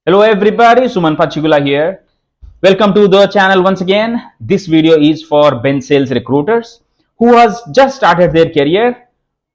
Hello everybody, Suman Pachigulla here. Welcome to the channel once again. This video is for BENCHSALES recruiters who has just started their career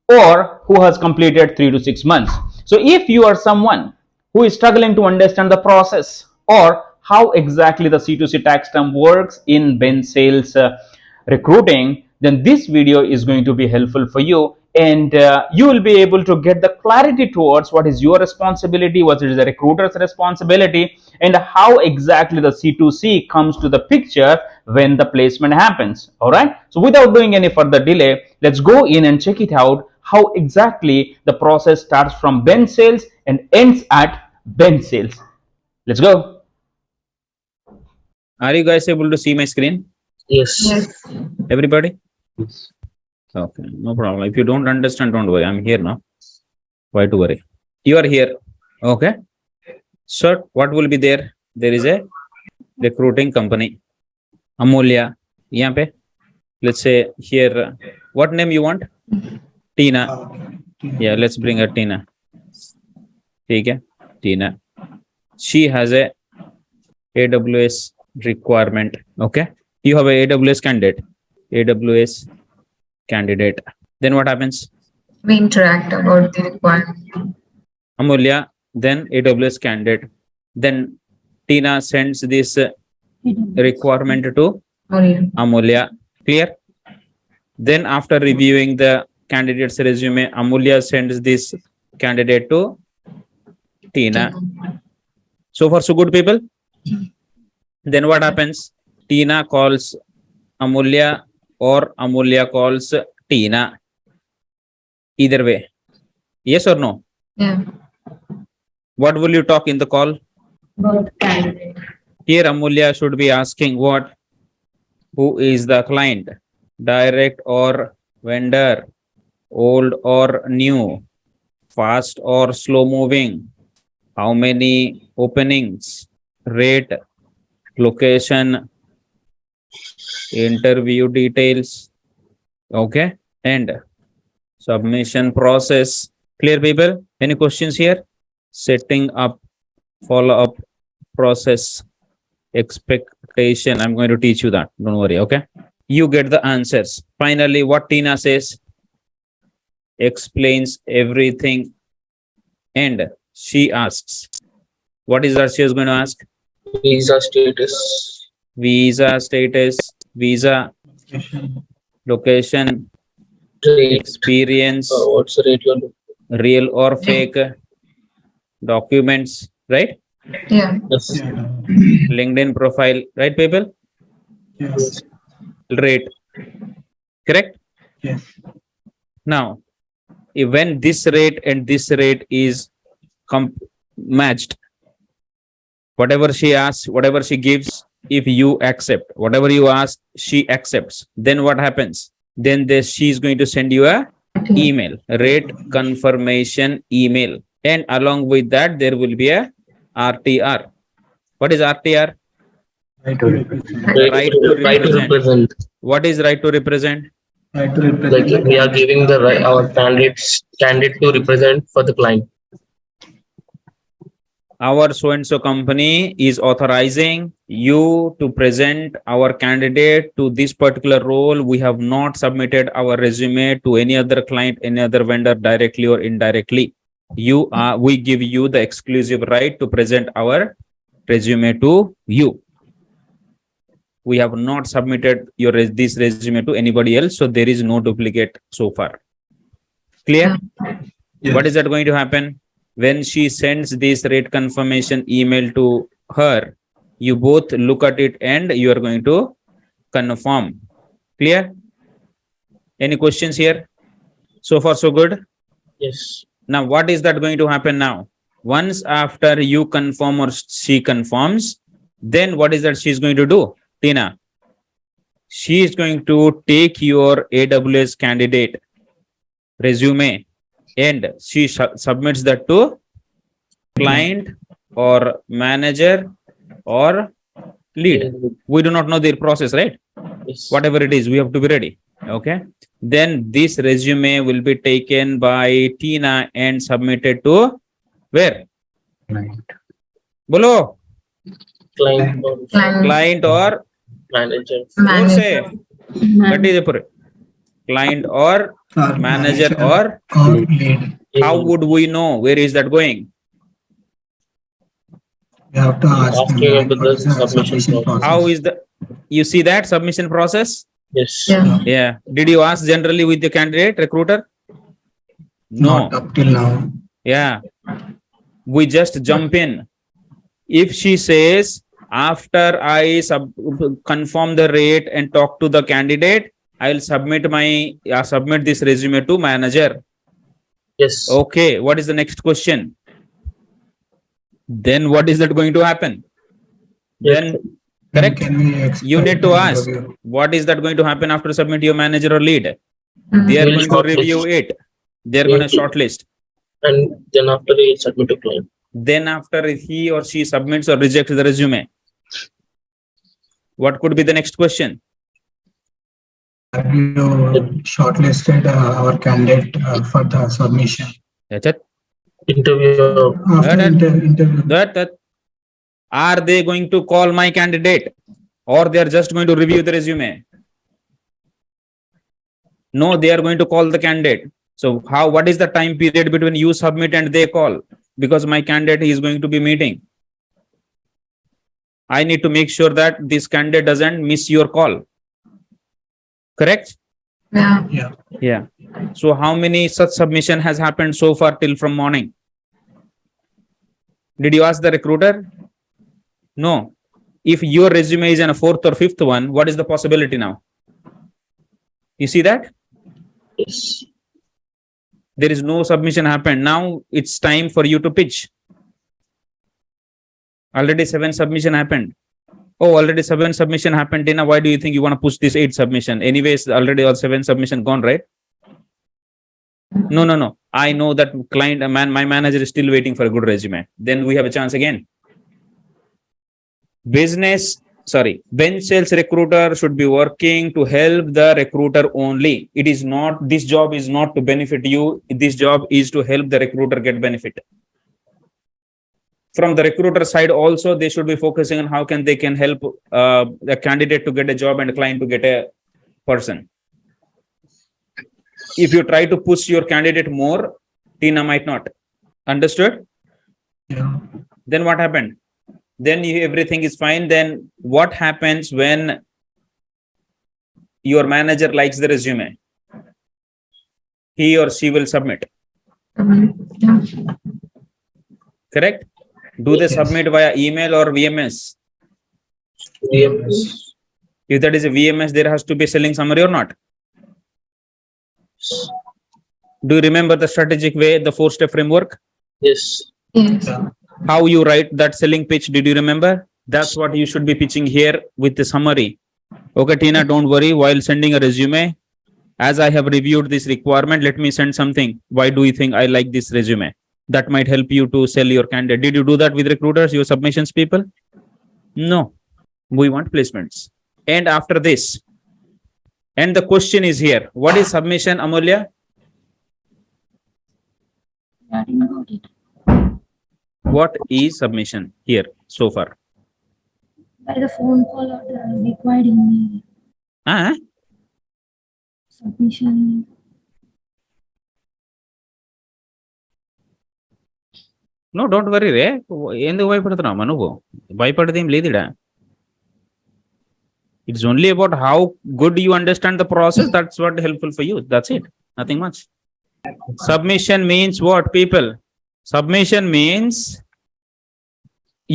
or who has completed 3 to 6 months. So if you are someone who is struggling to understand the process or how exactly the C2C tax term works in BENCHSALES recruiting, then this video is going to be helpful for you, and you will be able to get the clarity towards what is your responsibility, what is the recruiter's responsibility, and how exactly the C2C comes to the picture when the placement happens. All right, so without doing any further delay, let's go in and check it out how exactly the process starts from BENCHSALES and ends at BENCHSALES. Let's go. Are you guys able to see my screen? Yes. Everybody? Yes. Okay, no problem. If you don't understand, don't worry. I'm here now. Why to worry? You are here. Okay. So what will be there? There is a recruiting company. Amulya. यहाँ पे. Let's say here. What name you want? Tina. Yeah, let's bring her Tina. ठीक है? Tina. She has a AWS requirement. Okay. You have a AWS candidate. AWS candidate. Then what happens? We interact about the requirement. Amulya, then AWS candidate. Then Tina sends this requirement to Amulya. Clear? Then after reviewing the candidate's resume, Amulya sends this candidate to Tina. So far, so good, people? Then what happens? Tina calls Amulya or Amulya calls Tina. Either way. Yes or no? Yeah. What will you talk in the call? About candidate. Here Amulya should be asking what? Who is the client? Direct or vendor? Old or new? Fast or slow moving? How many openings? Rate? Location? Interview details? Okay. And submission process. Clear, people? Any questions here? Setting up, follow-up process, expectation. I'm going to teach you that. Don't worry, okay? You get the answers. Finally, what Tina says? Explains everything. And she asks. What is that she is going to ask? Visa status. Visa status, visa, location, Rate. experience, What's the rate you're looking? real or fake, documents, right? Yeah. Yes. LinkedIn profile, right, people? Yes. Rate, correct? Yes. Now, when this rate and this rate is matched, whatever she asks, whatever she gives, if you accept, whatever you ask, she accepts, then what happens? Then she is going to send you a email, rate confirmation email, and along with that there will be a RTR. What is RTR? Right to represent. What is right to represent? Right to represent. Like we are giving the right our candidate to represent for the client. Our so and so company is authorizing you to present our candidate to this particular role. We have not submitted our resume to any other client, any other vendor, directly or indirectly. We give you the exclusive right to present our resume to you. We have not submitted this resume to anybody else, so there is no duplicate so far. Clear? Yes. What is that going to happen? When she sends this rate confirmation email to her, you both look at it and you are going to confirm. Clear? Any questions here? So far, so good? Yes. Now, what is that going to happen now? Once after you confirm or she confirms, then what is that she's going to do? Tina, she is going to take your AWS candidate resume and she submits that to client or manager or lead. We do not know their process, right? Yes. Whatever it is, we have to be ready. Okay. Then this resume will be taken by Tina and submitted to where? Client. बोलो client or or manager. जोर से गट्टी से पूरे client or manager or lead. how would we know where is that going? You have to ask them Asking like, about what the is the submission submission process. How process. is the, you see that submission process? Yes. Yeah. Did you ask generally with the candidate recruiter? No. Not up till now. Yeah. We just jump in. If she says after I confirm the rate and talk to the candidate, I'll submit this resume to manager. Yes. Okay, what is the next question? Then what is that going to happen? Yes. Then When correct, can we expect you need to the ask interview? what is that going to happen after submit your manager or lead. They are We'll going to shortlist. review it, they are going to shortlist, And then after they submit to client. then after he or she submits or rejects the resume, what could be the next question? Have you shortlisted our candidate for the submission? That's it. Interview. After interview, That are they going to call my candidate or they are just going to review the resume? No, they are going to call the candidate. So what is the time period between you submit and they call? Because my candidate is going to be meeting, I need to make sure that this candidate doesn't miss your call. Correct? Yeah. So how many such submission has happened so far till from morning? Did you ask the recruiter? No. If your resume is in a fourth or fifth one, what is the possibility now? You see that? Yes. There is no submission happened. Now it's time for you to pitch. Already 7 submission happened. Oh, already 7 submission happened, Tina. Why do you think you want to push this 8 submission? Anyways, already all 7 submission gone, right? No. I know that client, my manager is still waiting for a good resume. Then we have a chance again. Bench sales recruiter should be working to help the recruiter only. It is not, this job is not to benefit you. This job is to help the recruiter get benefit. From the recruiter side also, they should be focusing on how they can help the candidate to get a job and a client to get a person. If you try to push your candidate more, Tina might not. Understood? yeah. Then what happened? Then everything is fine. Then what happens when your manager likes the resume? He or she will submit. Correct? Do they submit via email or VMS? VMS. If that is a VMS, there has to be selling summary or not? Do you remember the strategic way, the 4-step framework? Yes. Yeah. How you write that selling pitch? Did you remember? That's what you should be pitching here with the summary. Okay, Tina, don't worry. While sending a resume, as I have reviewed this requirement, let me send something. Why do you think I like this resume? That might help you to sell your candidate. Did you do that with recruiters, your submissions people? No. We want placements. And after this, and the question is here, what is submission, Amulya? What is submission here so far? By the phone call or the required email. Submission. No, don't worry, re. ఎందుకు భయపడుతున్నావు నువ్వు? భయపడేది ఏం లేదు. It's only about how good you understand the process. That's what helpful for you. That's it. Nothing much. Submission means what, people? Submission means,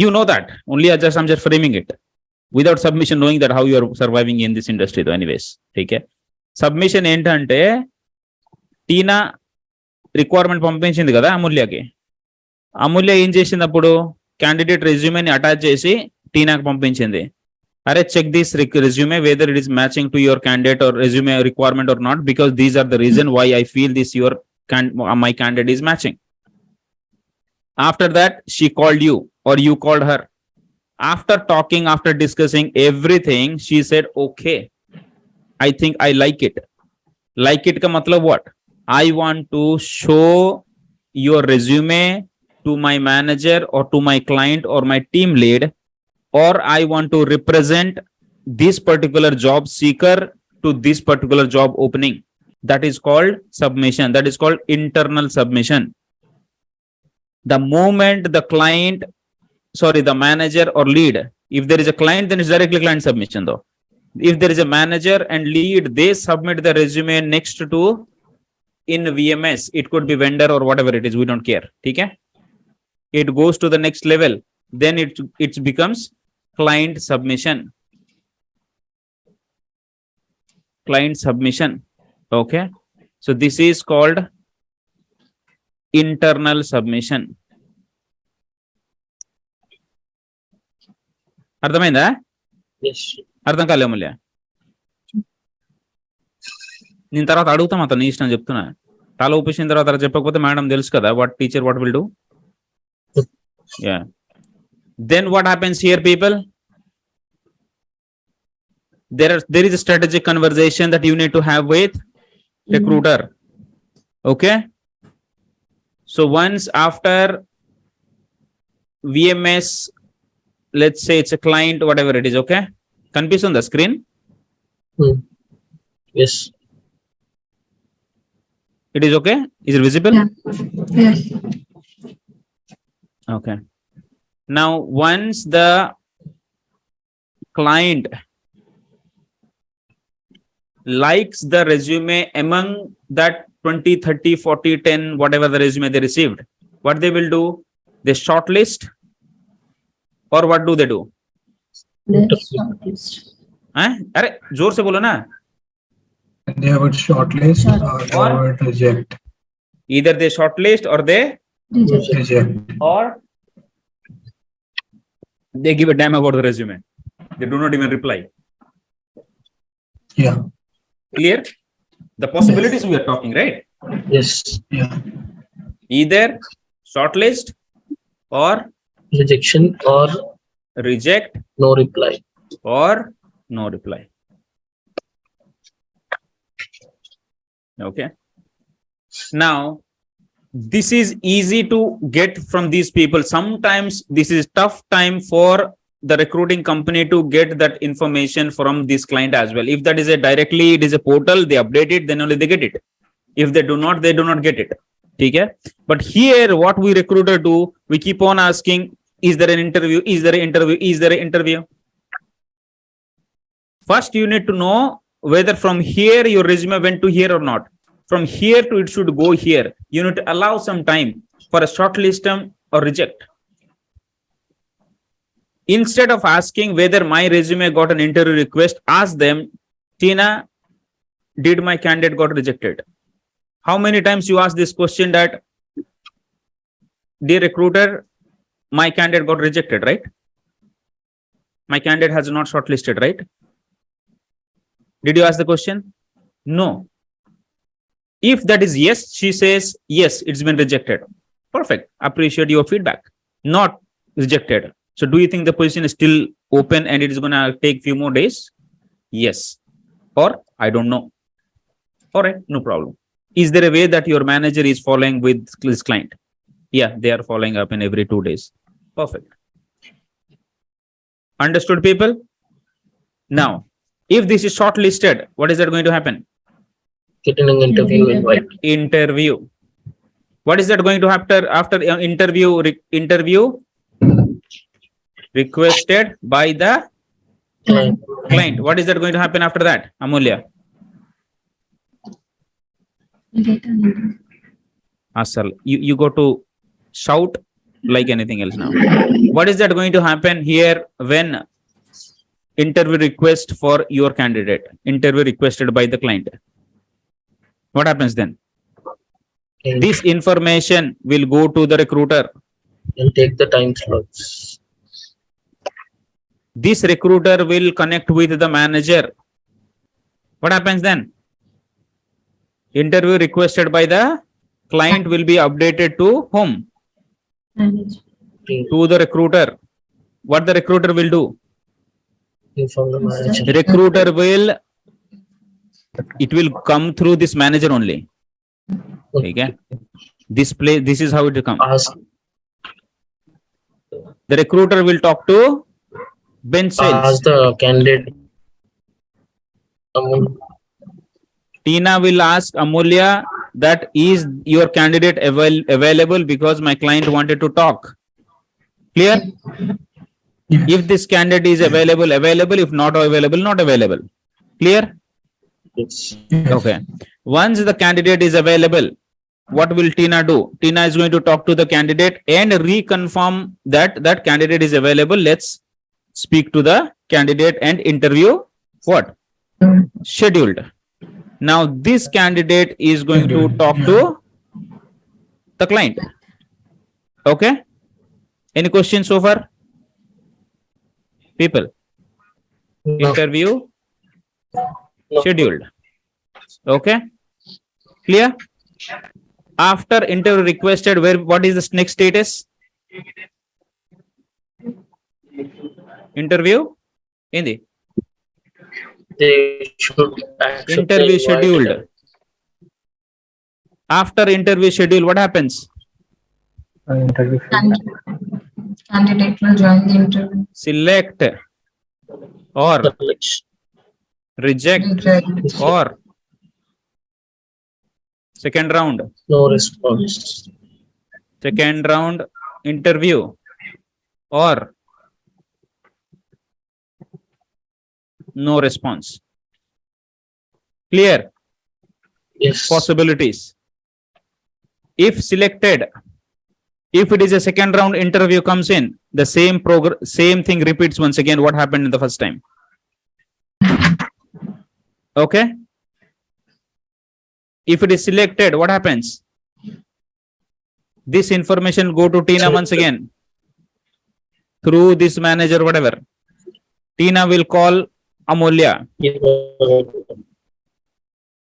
you know that. Only I'm just framing it. Without submission, knowing that how you are surviving in this industry though anyways. Okay? Submission ఏంటంటే టీనా requirement పంపించింది కదా అమూల్యకి. అమూల్య ఏం చేసింది అప్పుడు? Candidate రెజ్యూమేని attach చేసి టీనాకి పంపించింది. Array, check this resume whether it is matching to your candidate or resume requirement or not, because these are the reason why I feel this my candidate is matching. After that, she called you or you called her. After talking, after discussing everything, she said, okay, I think I like it. Like it ka matlab what? I want to show your resume to my manager or to my client or my team lead, or I want to represent this particular job seeker to this particular job opening. That is called submission. That is called internal submission. The moment the client, sorry, the manager or lead, if there is a client, then it's directly client submission though. If there is a manager and lead, they submit the resume next to in VMS. It could be vendor or whatever it is. We don't care. Okay? It goes to the next level. Then it becomes client submission. Client submission. Okay. So this is called internal submission. అర్థమైందా? Yes. అర్థం కాలే మూల్య. నేను తర్వాత అడుగుతాం అతను ఇష్టం చెప్తున్నా. తల ఊపించిన తర్వాత చెప్పకపోతే మేడం తెలుసు కదా what teacher what will do. Yeah. Then what happens here, people? There is a strategic conversation that you need to have with recruiter. Okay. So once after VMS, let's say it's a client, whatever it is. Okay. Can be on the screen. Yes. It is okay. Is it visible? Yeah. Yes. Okay. Now, once the client likes the resume among that 20, 30, 40, 10, whatever the resume they received, what they will do? They shortlist, or what do they do? Shortlist. अरे जोर से बोलो ना. They would shortlist or they would reject. Either they shortlist or they Reject. or they give a damn about the resume. They do not even reply. Yeah. Clear? The possibilities we are talking, right? Yes. Yeah. Either shortlist or Rejection or reject no reply. or no reply. Okay. Now, this is easy to get from these people. Sometimes this is tough time for the recruiting company to get that information from this client as well. If that is a directly, it is a portal, they update it, then only they get it. If they do not, they do not get it. Okay? But here, what we recruiter do, we keep on asking, is there an interview? Is there an interview? Is there an interview? First, you need to know whether from here your resume went to here or not. From here to it should go here. You need to allow some time for a shortlist or reject. Instead of asking whether my resume got an interview request, ask them, Tina, did my candidate got rejected? How many times you ask this question that, dear recruiter, my candidate got rejected, right? My candidate has not shortlisted, right? Did you ask the question? No. If that is yes, she says, yes, it's been rejected. Perfect. Appreciate your feedback. Not rejected. So do you think the position is still open and it is going to take few more days? Yes. Or I don't know. All right, no problem. Is there a way that your manager is following with this client? Yeah, they are following up in every 2 days. Perfect. Understood, people? Now, if this is shortlisted, what is that going to happen? Getting an interview invite. Interview. What is that going to happen after interview? Interview requested by the client. What is that going to happen after that, Amulya? Asal, you go to shout like anything else now. What is that going to happen here when interview request for your candidate, interview requested by the client? What happens then? This information will go to the recruiter. And take the time slots. This recruiter will connect with the manager. What happens then? Interview requested by the client will be updated to whom? To the recruiter. What the recruiter will do? Inform the manager. Recruiter will, it will come through this manager only. Okay. This is how it will come. The recruiter will talk to bench sales. Ask the candidate. Tina will ask Amulya that is your candidate available because my client wanted to talk. Clear? Yes. If this candidate is available, available. If not available, not available. Clear? Yes. Yes. Okay. Once the candidate is available, what will Tina do? Tina is going to talk to the candidate and reconfirm that that candidate is available. Let's speak to the candidate and interview what? Scheduled. Now this candidate is going to talk to the client. Okay. Any questions so far? People. No. Interview No. scheduled. Okay. Clear? After interview requested, what is the next status? Interview? Hindi. They should accept the Interview invite. scheduled. After interview schedule, what happens? Interview. Candidate will join the interview. Select or Selection. reject Reject. or second round. No response. Second round interview or no response. Clear? Yes. Possibilities. If selected, if it is a second round interview comes in, the same thing repeats once again what happened in the first time. Okay. If it is selected, what happens? This information go to Tina once again through this manager, whatever. Tina will call Amulya.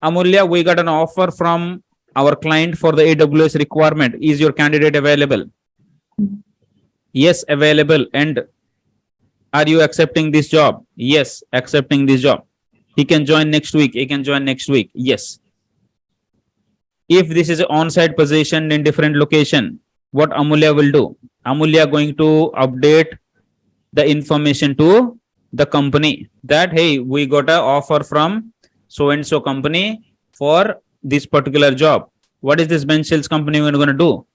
Amulya, we got an offer from our client for the AWS requirement. Is your candidate available? Yes, available. And are you accepting this job? Yes, accepting this job. He can join next week. He can join next week. Yes. If this is an on-site position in different location, what Amulya will do? Amulya going to update the information to the company that, hey, we got an offer from so-and-so company for this particular job. What is this BENCHSALES company going to do?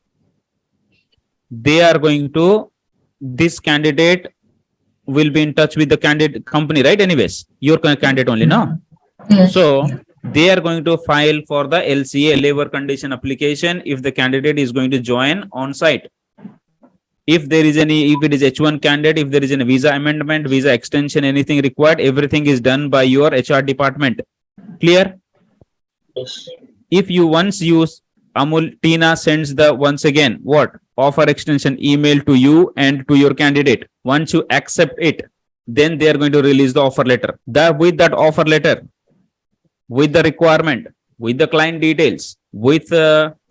They are going to, this candidate will be in touch with the candidate company, right? Anyways, your candidate only, no? Yes. So they are going to file for the LCA, labor condition application, if the candidate is going to join on site. If there is any, if it is H1 candidate, if there is a visa amendment, visa extension, anything required, everything is done by your HR department. Clear? Yes. If you once use Tina sends the once again what offer extension email to you and to your candidate. Once you accept it, then they are going to release the offer letter. With that offer letter, with the requirement, with the client details, with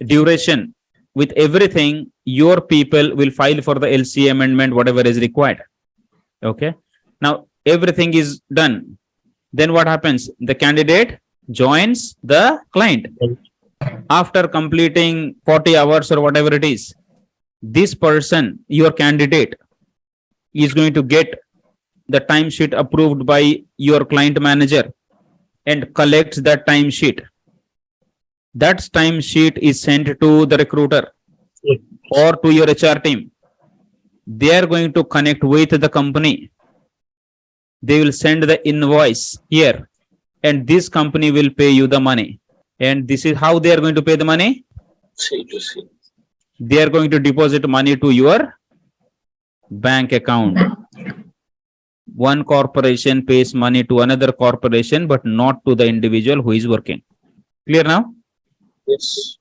duration, with everything, your people will file for the LCA amendment, whatever is required. Okay. Now everything is done. Then what happens? The candidate joins the client. After completing 40 hours or whatever it is, this person, your candidate, is going to get the timesheet approved by your client manager and collects that timesheet. That timesheet is sent to the recruiter or to your HR team. They are going to connect with the company. They will send the invoice here, and this company will pay you the money. And this is how they are going to pay the money. C2C. They are going to deposit money to your bank account. One corporation pays money to another corporation, but not to the individual who is working. Clear now? Yes.